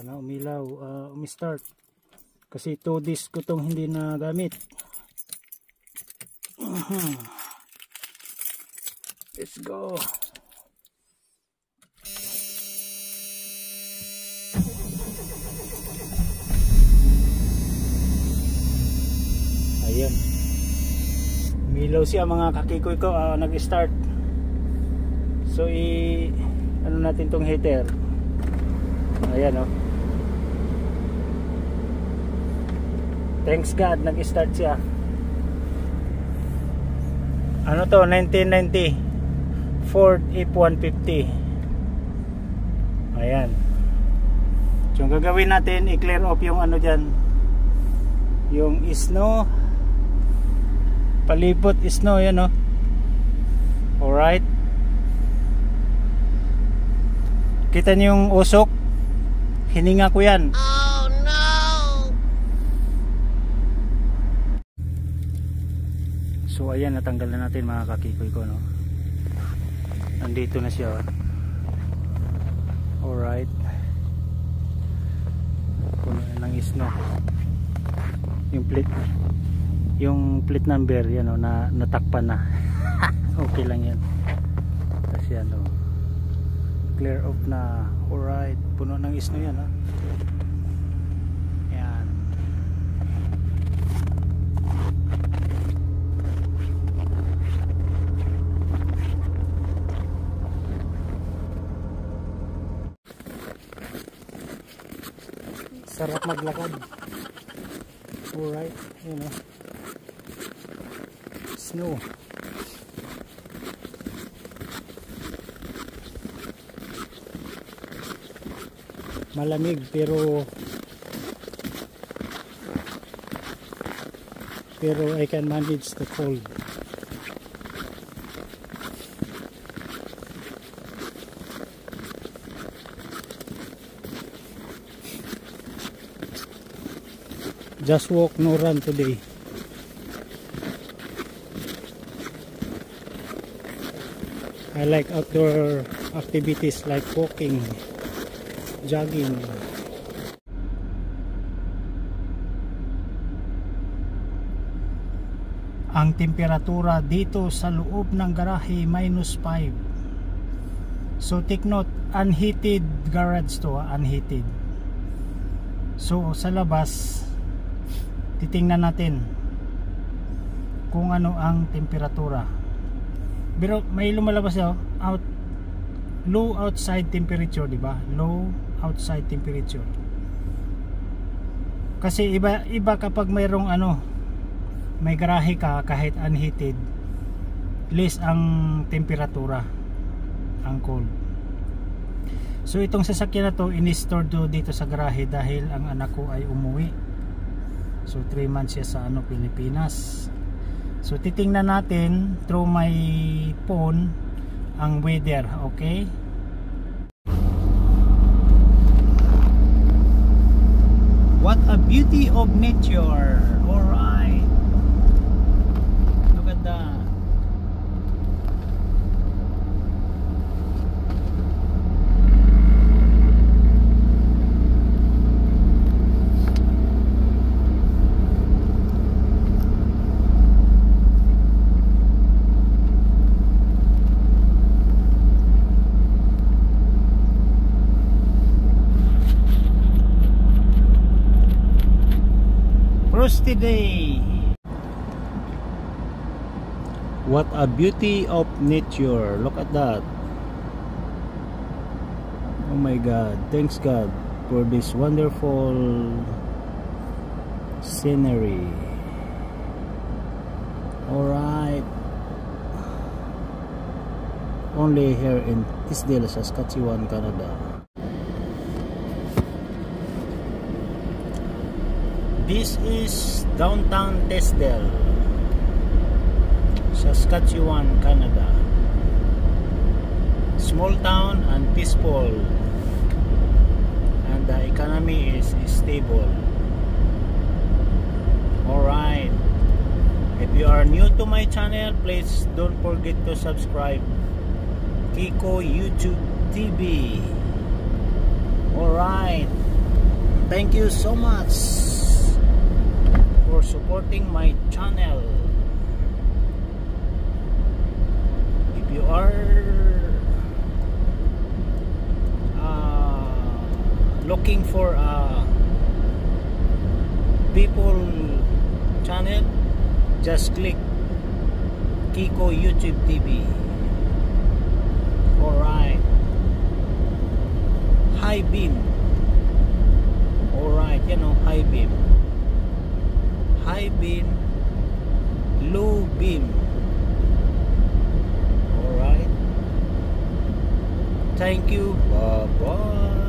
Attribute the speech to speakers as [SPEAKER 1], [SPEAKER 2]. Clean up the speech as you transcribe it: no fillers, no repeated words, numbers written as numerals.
[SPEAKER 1] sana umilaw, umistart. Kasi 2 days ko tong hindi na gamit. Let's go. Ayan. Umilaw siya mga kakikoy ko, nag-start. So ano natin tong heater. Ayan oh. Thanks God, nag-start siya. Ano to, 1990 Ford F-150. Ayan. So yung gagawin natin, i-clear off yung ano dyan, yung snow, palibot snow, yan o. Alright. Kita niyo yung usok, hininga ko yan.
[SPEAKER 2] Oh no!
[SPEAKER 1] So ayan, natanggal na natin mga kakikoy ko, no? Nandito na siya. Alright. Puno na ng snow. Yung plate number yan, no, na natakpan na. Okay lang yan. Kasi ano, clear off na. Alright, puno ng snow yan, ha? Yan. Sarap maglakad. Alright, you know, snow. Malamig pero I can manage the cold. Just walk, no run today. I like outdoor activities like walking, jogging. Ang temperatura dito sa loob ng garahe -5. So take note, unheated garage to, unheated. So sa labas titingnan natin kung ano ang temperatura. Pero may lumalabas daw, low outside temperature, di ba? Low outside temperature. Kasi iba kapag mayroong ano, may garahe ka kahit unheated, less ang temperatura, ang cold. So itong sasakyan na to, in-store dito sa garahe dahil ang anak ko ay umuwi. So 3 months siya sa ano, Pilipinas. So titingnan natin through my phone ang weather, okay? What a beauty of nature. Alright. Look at that. Frosty day. What a beauty of nature. Look at that. Oh my God. Thanks God for this wonderful scenery. Alright. Only here in Tisdale, Saskatchewan, Canada. This is downtown Tisdale, Saskatchewan, Canada. Small town and peaceful, and the economy is stable. Alright, if you are new to my channel, please don't forget to subscribe. Kiko YouTube TV. Alright. thank you so much for supporting my channel. If you are looking for a people channel, just click Kiko YouTube TV. Alright. High beam. Alright, you know, high beam. High beam, low beam. Alright. Thank you. Bye bye.